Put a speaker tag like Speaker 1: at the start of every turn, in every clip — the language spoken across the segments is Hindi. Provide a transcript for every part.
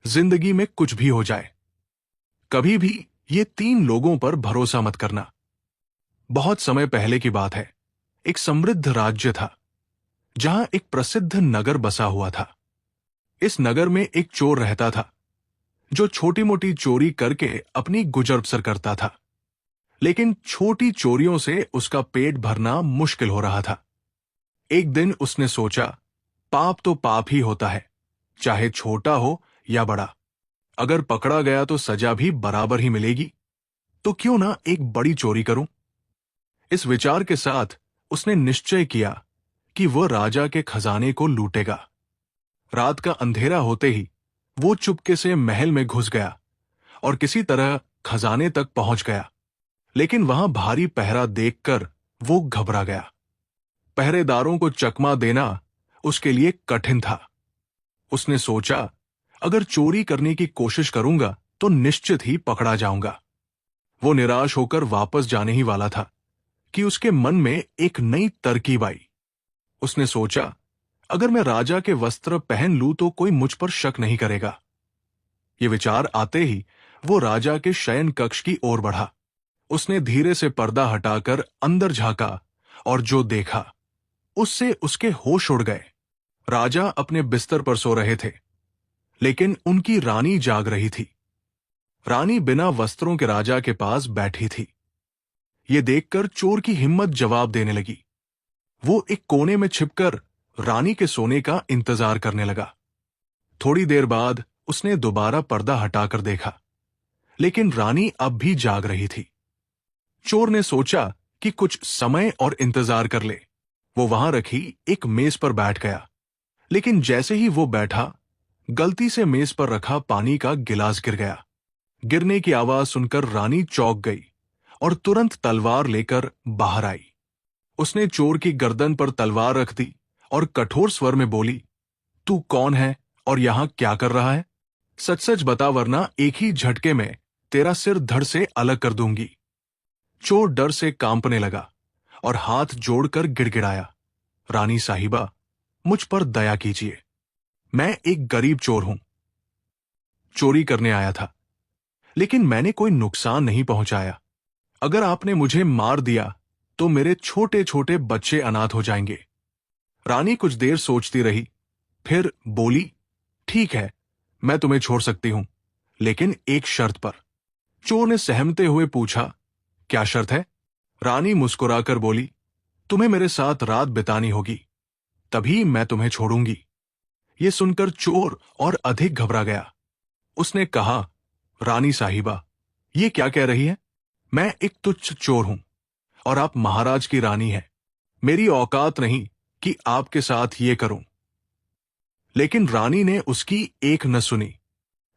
Speaker 1: जिंदगी में कुछ भी हो जाए, कभी भी ये 3 लोगों पर भरोसा मत करना। बहुत समय पहले की बात है। एक समृद्ध राज्य था जहां एक प्रसिद्ध नगर बसा हुआ था। इस नगर में एक चोर रहता था जो छोटी मोटी चोरी करके अपनी गुजर बसर करता था। लेकिन छोटी चोरियों से उसका पेट भरना मुश्किल हो रहा था। एक दिन उसने सोचा, पाप तो पाप ही होता है, चाहे छोटा हो या बड़ा। अगर पकड़ा गया तो सजा भी बराबर ही मिलेगी, तो क्यों ना एक बड़ी चोरी करूं। इस विचार के साथ उसने निश्चय किया कि वह राजा के खजाने को लूटेगा। रात का अंधेरा होते ही वो चुपके से महल में घुस गया और किसी तरह खजाने तक पहुंच गया। लेकिन वहां भारी पहरा देखकर वो घबरा गया। पहरेदारों को चकमा देना उसके लिए कठिन था। उसने सोचा, अगर चोरी करने की कोशिश करूंगा तो निश्चित ही पकड़ा जाऊंगा। वो निराश होकर वापस जाने ही वाला था कि उसके मन में एक नई तरकीब आई। उसने सोचा, अगर मैं राजा के वस्त्र पहन लूं तो कोई मुझ पर शक नहीं करेगा। ये विचार आते ही वो राजा के शयन कक्ष की ओर बढ़ा। उसने धीरे से पर्दा हटाकर अंदर झांका और जो देखा उससे उसके होश उड़ गए। राजा अपने बिस्तर पर सो रहे थे, लेकिन उनकी रानी जाग रही थी। रानी बिना वस्त्रों के राजा के पास बैठी थी। ये देखकर चोर की हिम्मत जवाब देने लगी। वो एक कोने में छिपकर रानी के सोने का इंतजार करने लगा। थोड़ी देर बाद उसने दोबारा पर्दा हटाकर देखा, लेकिन रानी अब भी जाग रही थी। चोर ने सोचा कि कुछ समय और इंतजार कर ले। वो वहां रखी एक मेज पर बैठ गया, लेकिन जैसे ही वो बैठा, गलती से मेज पर रखा पानी का गिलास गिर गया। गिरने की आवाज सुनकर रानी चौंक गई और तुरंत तलवार लेकर बाहर आई। उसने चोर की गर्दन पर तलवार रख दी और कठोर स्वर में बोली, तू कौन है और यहां क्या कर रहा है? सच सच बता, वरना एक ही झटके में तेरा सिर धड़ से अलग कर दूंगी। चोर डर से कांपने लगा और हाथ जोड़कर गिड़गिड़ाया, रानी साहिबा, मुझ पर दया कीजिए। मैं एक गरीब चोर हूं। चोरी करने आया था, लेकिन मैंने कोई नुकसान नहीं पहुंचाया। अगर आपने मुझे मार दिया तो मेरे छोटे छोटे बच्चे अनाथ हो जाएंगे। रानी कुछ देर सोचती रही, फिर बोली, ठीक है, मैं तुम्हें छोड़ सकती हूं, लेकिन एक शर्त पर। चोर ने सहमते हुए पूछा, क्या शर्त है? रानी मुस्कुराकर बोली, तुम्हें मेरे साथ रात बितानी होगी, तभी मैं तुम्हें छोड़ूंगी। यह सुनकर चोर और अधिक घबरा गया। उसने कहा, रानी साहिबा, ये क्या कह रही है? मैं एक तुच्छ चोर हूं और आप महाराज की रानी हैं। मेरी औकात नहीं कि आपके साथ ये करूं। लेकिन रानी ने उसकी एक न सुनी।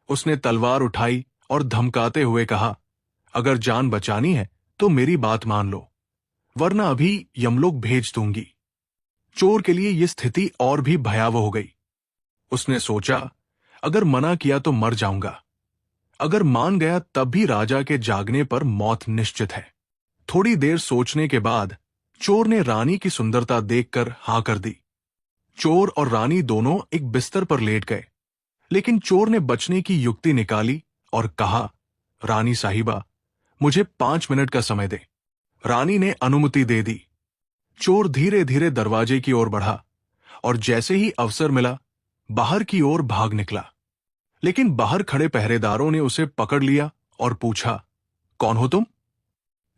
Speaker 1: उसने तलवार उठाई और धमकाते हुए कहा, अगर जान बचानी है तो मेरी बात मान लो, वरना अभी यमलोक भेज दूंगी। चोर के लिए यह स्थिति और भी भयावह हो गई। उसने सोचा, अगर मना किया तो मर जाऊंगा, अगर मान गया तब भी राजा के जागने पर मौत निश्चित है। थोड़ी देर सोचने के बाद चोर ने रानी की सुंदरता देखकर हाँ कर दी। चोर और रानी दोनों एक बिस्तर पर लेट गए, लेकिन चोर ने बचने की युक्ति निकाली और कहा, रानी साहिबा, मुझे 5 मिनट का समय दे। रानी ने अनुमति दे दी। चोर धीरे धीरे दरवाजे की ओर बढ़ा और जैसे ही अवसर मिला, बाहर की ओर भाग निकला। लेकिन बाहर खड़े पहरेदारों ने उसे पकड़ लिया और पूछा, कौन हो तुम?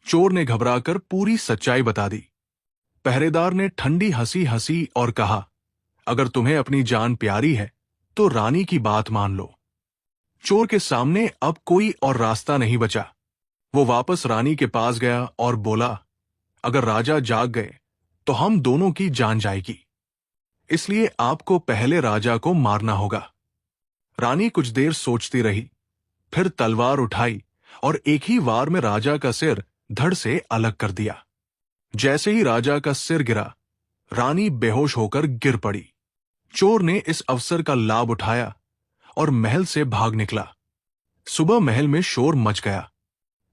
Speaker 1: चोर ने घबराकर पूरी सच्चाई बता दी। पहरेदार ने ठंडी हंसी हंसी और कहा, अगर तुम्हें अपनी जान प्यारी है तो रानी की बात मान लो। चोर के सामने अब कोई और रास्ता नहीं बचा। वो वापस रानी के पास गया और बोला, अगर राजा जाग गए तो हम दोनों की जान जाएगी, इसलिए आपको पहले राजा को मारना होगा। रानी कुछ देर सोचती रही, फिर तलवार उठाई और एक ही वार में राजा का सिर धड़ से अलग कर दिया। जैसे ही राजा का सिर गिरा, रानी बेहोश होकर गिर पड़ी। चोर ने इस अवसर का लाभ उठाया और महल से भाग निकला। सुबह महल में शोर मच गया।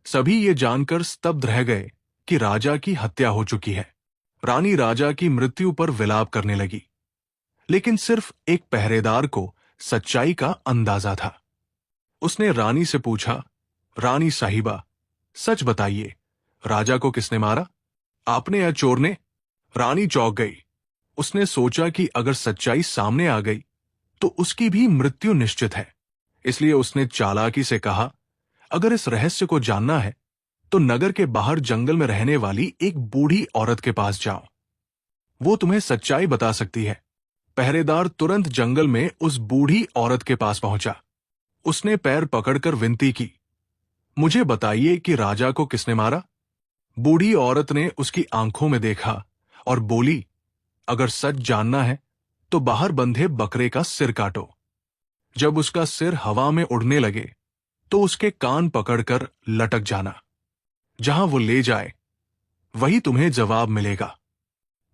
Speaker 1: सभी ये जानकर स्तब्ध रह गए कि राजा की हत्या हो चुकी है। रानी राजा की मृत्यु पर विलाप करने लगी, लेकिन सिर्फ एक पहरेदार को सच्चाई का अंदाजा था। उसने रानी से पूछा, रानी साहिबा, सच बताइए, राजा को किसने मारा, आपने या चोर ने? रानी चौंक गई। उसने सोचा कि अगर सच्चाई सामने आ गई तो उसकी भी मृत्यु निश्चित है। इसलिए उसने चालाकी से कहा, अगर इस रहस्य को जानना है तो नगर के बाहर जंगल में रहने वाली एक बूढ़ी औरत के पास जाओ, वो तुम्हें सच्चाई बता सकती है। पहरेदार तुरंत जंगल में उस बूढ़ी औरत के पास पहुंचा। उसने पैर पकड़कर विनती की, मुझे बताइए कि राजा को किसने मारा। बूढ़ी औरत ने उसकी आंखों में देखा और बोली, अगर सच जानना है तो बाहर बंधे बकरे का सिर काटो। जब उसका सिर हवा में उड़ने लगे तो उसके कान पकड़कर लटक जाना। जहां वो ले जाए वही तुम्हें जवाब मिलेगा।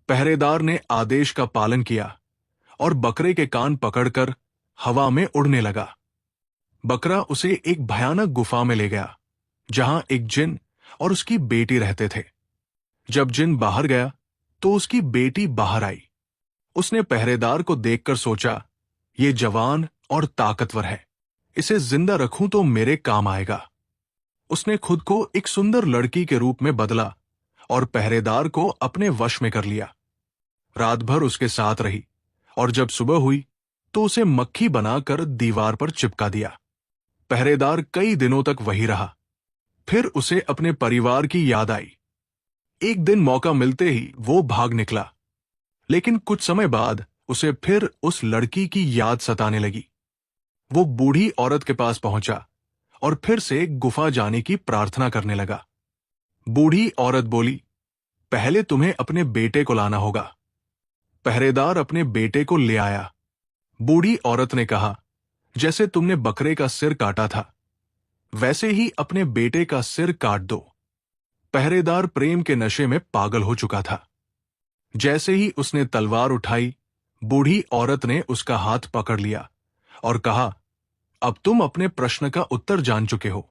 Speaker 1: पहरेदार ने आदेश का पालन किया और बकरे के कान पकड़कर हवा में उड़ने लगा। बकरा उसे एक भयानक गुफा में ले गया, जहां एक जिन और उसकी बेटी रहते थे। जब जिन बाहर गया तो उसकी बेटी बाहर आई। उसने पहरेदार को देखकर सोचा, ये जवान और ताकतवर है, इसे जिंदा रखूं तो मेरे काम आएगा। उसने खुद को एक सुंदर लड़की के रूप में बदला और पहरेदार को अपने वश में कर लिया। रात भर उसके साथ रही और जब सुबह हुई तो उसे मक्खी बनाकर दीवार पर चिपका दिया। पहरेदार कई दिनों तक वही रहा। फिर उसे अपने परिवार की याद आई। एक दिन मौका मिलते ही वो भाग निकला, लेकिन कुछ समय बाद उसे फिर उस लड़की की याद सताने लगी। वो बूढ़ी औरत के पास पहुंचा और फिर से गुफा जाने की प्रार्थना करने लगा। बूढ़ी औरत बोली, पहले तुम्हें अपने बेटे को लाना होगा। पहरेदार अपने बेटे को ले आया। बूढ़ी औरत ने कहा, जैसे तुमने बकरे का सिर काटा था वैसे ही अपने बेटे का सिर काट दो। पहरेदार प्रेम के नशे में पागल हो चुका था। जैसे ही उसने तलवार उठाई, बूढ़ी औरत ने उसका हाथ पकड़ लिया और कहा, अब तुम अपने प्रश्न का उत्तर जान चुके हो।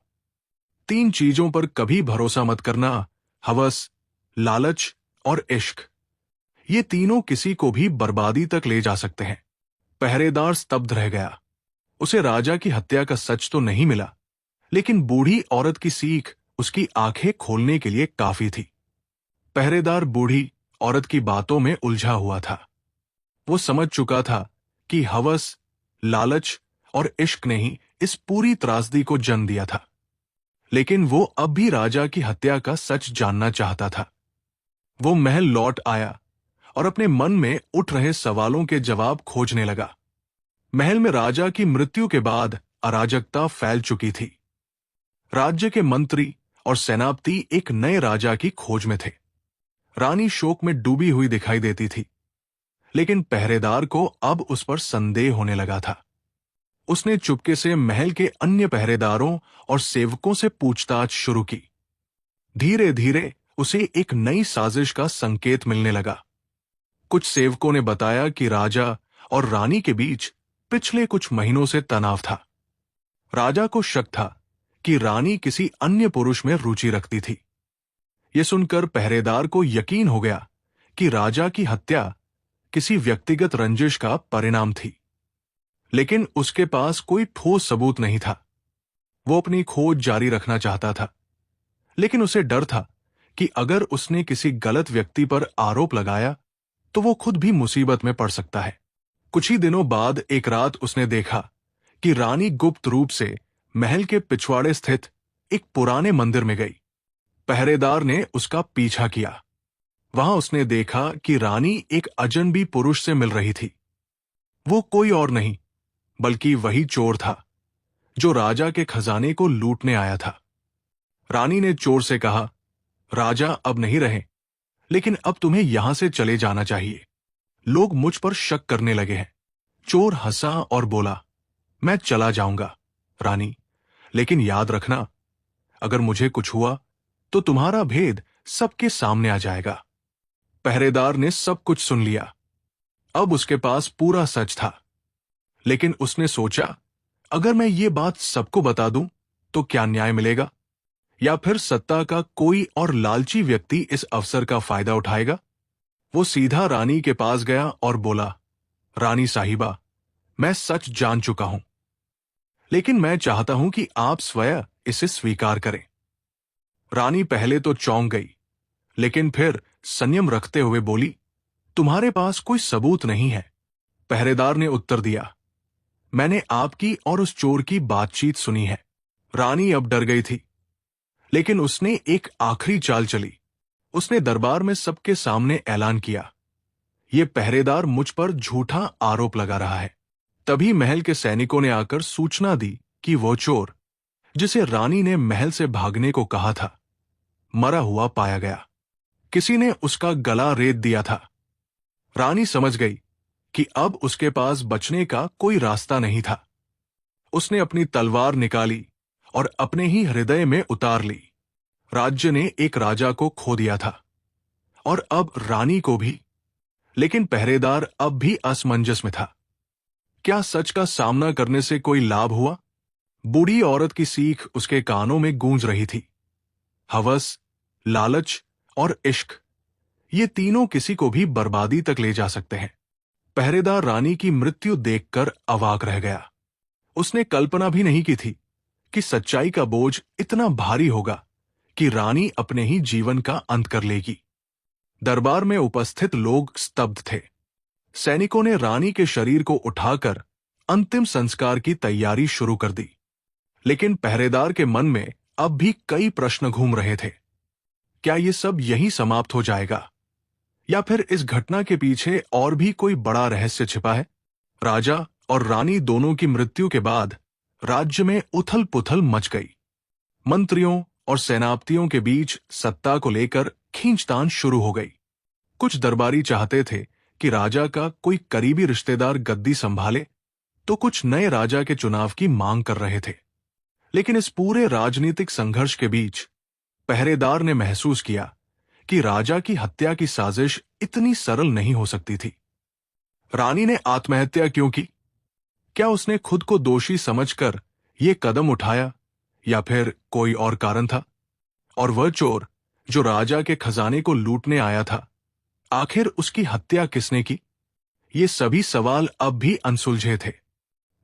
Speaker 1: 3 चीजों पर कभी भरोसा मत करना, हवस, लालच और इश्क। ये तीनों किसी को भी बर्बादी तक ले जा सकते हैं। पहरेदार स्तब्ध रह गया। उसे राजा की हत्या का सच तो नहीं मिला, लेकिन बूढ़ी औरत की सीख उसकी आंखें खोलने के लिए काफी थी। पहरेदार बूढ़ी औरत की बातों में उलझा हुआ था। वो समझ चुका था कि हवस, लालच और इश्क ने ही इस पूरी त्रासदी को जन्म दिया था। लेकिन वो अब भी राजा की हत्या का सच जानना चाहता था। वो महल लौट आया और अपने मन में उठ रहे सवालों के जवाब खोजने लगा। महल में राजा की मृत्यु के बाद अराजकता फैल चुकी थी। राज्य के मंत्री और सेनापति एक नए राजा की खोज में थे। रानी शोक में डूबी हुई दिखाई देती थी, लेकिन पहरेदार को अब उस पर संदेह होने लगा था। उसने चुपके से महल के अन्य पहरेदारों और सेवकों से पूछताछ शुरू की। धीरे धीरे उसे एक नई साजिश का संकेत मिलने लगा। कुछ सेवकों ने बताया कि राजा और रानी के बीच पिछले कुछ महीनों से तनाव था। राजा को शक था कि रानी किसी अन्य पुरुष में रुचि रखती थी। यह सुनकर पहरेदार को यकीन हो गया कि राजा की हत्या किसी व्यक्तिगत रंजिश का परिणाम थी, लेकिन उसके पास कोई ठोस सबूत नहीं था। वो अपनी खोज जारी रखना चाहता था, लेकिन उसे डर था कि अगर उसने किसी गलत व्यक्ति पर आरोप लगाया तो वो खुद भी मुसीबत में पड़ सकता है। कुछ ही दिनों बाद एक रात उसने देखा कि रानी गुप्त रूप से महल के पिछवाड़े स्थित एक पुराने मंदिर में गई। पहरेदार ने उसका पीछा किया। वहां उसने देखा कि रानी एक अजनबी पुरुष से मिल रही थी। वो कोई और नहीं बल्कि वही चोर था जो राजा के खजाने को लूटने आया था। रानी ने चोर से कहा, राजा अब नहीं रहे, लेकिन अब तुम्हें यहां से चले जाना चाहिए। लोग मुझ पर शक करने लगे हैं। चोर हंसा और बोला, मैं चला जाऊंगा रानी, लेकिन याद रखना, अगर मुझे कुछ हुआ तो तुम्हारा भेद सबके सामने आ जाएगा। पहरेदार ने सब कुछ सुन लिया। अब उसके पास पूरा सच था, लेकिन उसने सोचा, अगर मैं ये बात सबको बता दूं तो क्या न्याय मिलेगा, या फिर सत्ता का कोई और लालची व्यक्ति इस अवसर का फायदा उठाएगा। वो सीधा रानी के पास गया और बोला, रानी साहिबा, मैं सच जान चुका हूं। लेकिन मैं चाहता हूं कि आप स्वयं इसे स्वीकार करें। रानी पहले तो चौंक गई, लेकिन फिर संयम रखते हुए बोली, तुम्हारे पास कोई सबूत नहीं है। पहरेदार ने उत्तर दिया, मैंने आपकी और उस चोर की बातचीत सुनी है। रानी अब डर गई थी, लेकिन उसने एक आखिरी चाल चली। उसने दरबार में सबके सामने ऐलान किया, यह पहरेदार मुझ पर झूठा आरोप लगा रहा है। तभी महल के सैनिकों ने आकर सूचना दी कि वो चोर, जिसे रानी ने महल से भागने को कहा था, मरा हुआ पाया गया। किसी ने उसका गला रेत दिया था। रानी समझ गई कि अब उसके पास बचने का कोई रास्ता नहीं था। उसने अपनी तलवार निकाली और अपने ही हृदय में उतार ली। राज्य ने एक राजा को खो दिया था, और अब रानी को भी। लेकिन पहरेदार अब भी असमंजस में था। क्या सच का सामना करने से कोई लाभ हुआ? बूढ़ी औरत की सीख उसके कानों में गूंज रही थी। हवस, लालच और इश्क, ये तीनों किसी को भी बर्बादी तक ले जा सकते हैं। पहरेदार रानी की मृत्यु देखकर अवाक रह गया। उसने कल्पना भी नहीं की थी कि सच्चाई का बोझ इतना भारी होगा कि रानी अपने ही जीवन का अंत कर लेगी। दरबार में उपस्थित लोग स्तब्ध थे। सैनिकों ने रानी के शरीर को उठाकर अंतिम संस्कार की तैयारी शुरू कर दी। लेकिन पहरेदार के मन में अब भी कई प्रश्न घूम रहे थे। क्या ये सब यहीं समाप्त हो जाएगा, या फिर इस घटना के पीछे और भी कोई बड़ा रहस्य छिपा है? राजा और रानी दोनों की मृत्यु के बाद राज्य में उथल पुथल मच गई। मंत्रियों और सेनापतियों के बीच सत्ता को लेकर खींचतान शुरू हो गई। कुछ दरबारी चाहते थे कि राजा का कोई करीबी रिश्तेदार गद्दी संभाले, तो कुछ नए राजा के चुनाव की मांग कर रहे थे। लेकिन इस पूरे राजनीतिक संघर्ष के बीच पहरेदार ने महसूस किया कि राजा की हत्या की साजिश इतनी सरल नहीं हो सकती थी। रानी ने आत्महत्या क्यों की? क्या उसने खुद को दोषी समझकर यह कदम उठाया, या फिर कोई और कारण था? और वह चोर जो राजा के खजाने को लूटने आया था, आखिर उसकी हत्या किसने की? ये सभी सवाल अब भी अनसुलझे थे।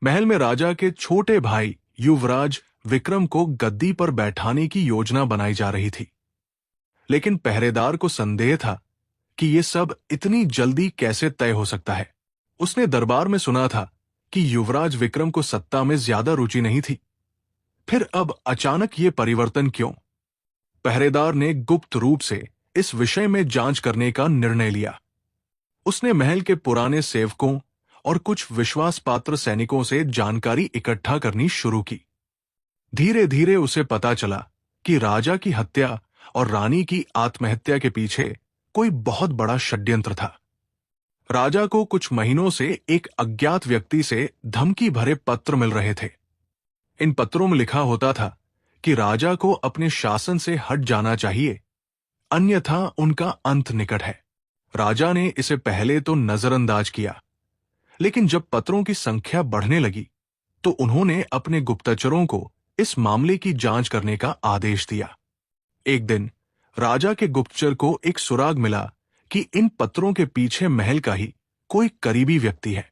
Speaker 1: महल में राजा के छोटे भाई युवराज विक्रम को गद्दी पर बैठाने की योजना बनाई जा रही थी। लेकिन पहरेदार को संदेह था कि यह सब इतनी जल्दी कैसे तय हो सकता है। उसने दरबार में सुना था कि युवराज विक्रम को सत्ता में ज्यादा रुचि नहीं थी। फिर अब अचानक ये परिवर्तन क्यों? पहरेदार ने गुप्त रूप से इस विषय में जांच करने का निर्णय लिया। उसने महल के पुराने सेवकों और कुछ विश्वास पात्र सैनिकों से जानकारी इकट्ठा करनी शुरू की। धीरे धीरे उसे पता चला कि राजा की हत्या और रानी की आत्महत्या के पीछे कोई बहुत बड़ा षड्यंत्र था। राजा को कुछ महीनों से एक अज्ञात व्यक्ति से धमकी भरे पत्र मिल रहे थे। इन पत्रों में लिखा होता था कि राजा को अपने शासन से हट जाना चाहिए, अन्यथा उनका अंत निकट है। राजा ने इसे पहले तो नजरअंदाज किया, लेकिन जब पत्रों की संख्या बढ़ने लगी तो उन्होंने अपने गुप्तचरों को इस मामले की जांच करने का आदेश दिया। एक दिन राजा के गुप्तचर को एक सुराग मिला कि इन पत्रों के पीछे महल का ही कोई करीबी व्यक्ति है।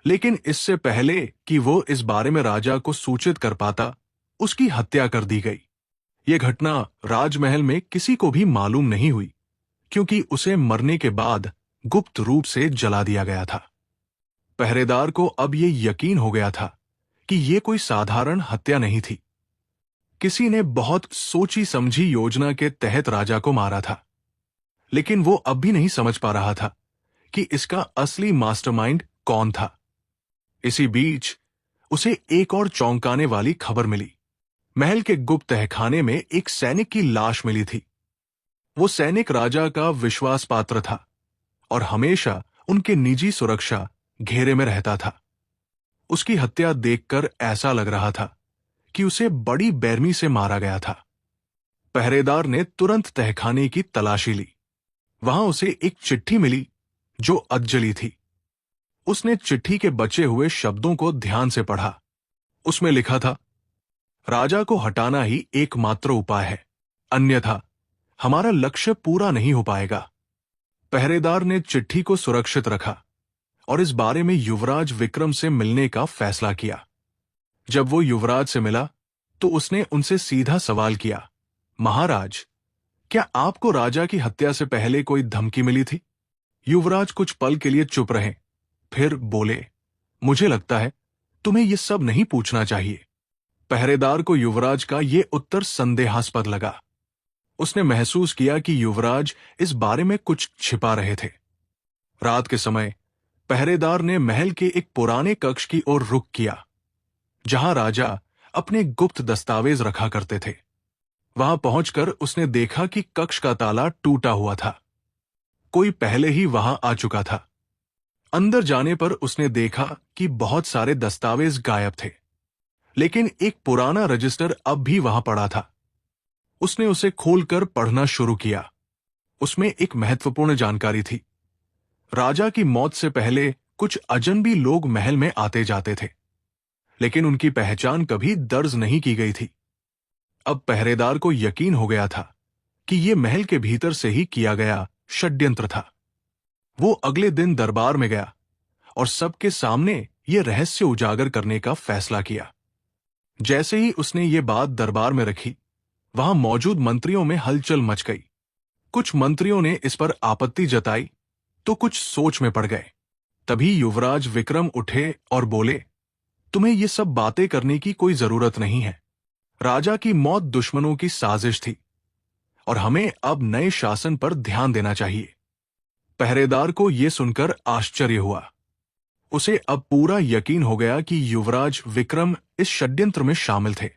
Speaker 1: लेकिन इससे पहले कि वो इस बारे में राजा को सूचित कर पाता, उसकी हत्या कर दी गई। यह घटना राजमहल में किसी को भी मालूम नहीं हुई, क्योंकि उसे मरने के बाद गुप्त रूप से जला दिया गया था। पहरेदार को अब यह यकीन हो गया था कि यह कोई साधारण हत्या नहीं थी। किसी ने बहुत सोची समझी योजना के तहत राजा को मारा था। लेकिन वो अब भी नहीं समझ पा रहा था कि इसका असली मास्टरमाइंड कौन था। इसी बीच उसे एक और चौंकाने वाली खबर मिली। महल के गुप्त तहखाने में एक सैनिक की लाश मिली थी। वो सैनिक राजा का विश्वास पात्र था और हमेशा उनके निजी सुरक्षा घेरे में रहता था। उसकी हत्या देखकर ऐसा लग रहा था कि उसे बड़ी बेरहमी से मारा गया था। पहरेदार ने तुरंत तहखाने की तलाशी ली। वहां उसे एक चिट्ठी मिली जो अधजली थी। उसने चिट्ठी के बचे हुए शब्दों को ध्यान से पढ़ा। उसमें लिखा था, राजा को हटाना ही एकमात्र उपाय है, अन्यथा हमारा लक्ष्य पूरा नहीं हो पाएगा। पहरेदार ने चिट्ठी को सुरक्षित रखा और इस बारे में युवराज विक्रम से मिलने का फैसला किया। जब वो युवराज से मिला तो उसने उनसे सीधा सवाल किया, महाराज, क्या आपको राजा की हत्या से पहले कोई धमकी मिली थी? युवराज कुछ पल के लिए चुप रहे, फिर बोले, मुझे लगता है तुम्हें यह सब नहीं पूछना चाहिए। पहरेदार को युवराज का यह उत्तर संदेहास्पद लगा। उसने महसूस किया कि युवराज इस बारे में कुछ छिपा रहे थे। रात के समय पहरेदार ने महल के एक पुराने कक्ष की ओर रुख किया, जहां राजा अपने गुप्त दस्तावेज रखा करते थे। वहां पहुंचकर उसने देखा कि कक्ष का ताला टूटा हुआ था। कोई पहले ही वहां आ चुका था। अंदर जाने पर उसने देखा कि बहुत सारे दस्तावेज गायब थे, लेकिन एक पुराना रजिस्टर अब भी वहां पड़ा था। उसने उसे खोलकर पढ़ना शुरू किया। उसमें एक महत्वपूर्ण जानकारी थी। राजा की मौत से पहले कुछ अजनबी लोग महल में आते जाते थे, लेकिन उनकी पहचान कभी दर्ज नहीं की गई थी। अब पहरेदार को यकीन हो गया था कि यह महल के भीतर से ही किया गया षड्यंत्र था। वो अगले दिन दरबार में गया और सबके सामने यह रहस्य उजागर करने का फैसला किया। जैसे ही उसने ये बात दरबार में रखी, वहां मौजूद मंत्रियों में हलचल मच गई। कुछ मंत्रियों ने इस पर आपत्ति जताई तो कुछ सोच में पड़ गए। तभी युवराज विक्रम उठे और बोले, तुम्हें ये सब बातें करने की कोई जरूरत नहीं है। राजा की मौत दुश्मनों की साजिश थी और हमें अब नए शासन पर ध्यान देना चाहिए। पहरेदार को यह सुनकर आश्चर्य हुआ। उसे अब पूरा यकीन हो गया कि युवराज विक्रम इस षड्यंत्र में शामिल थे।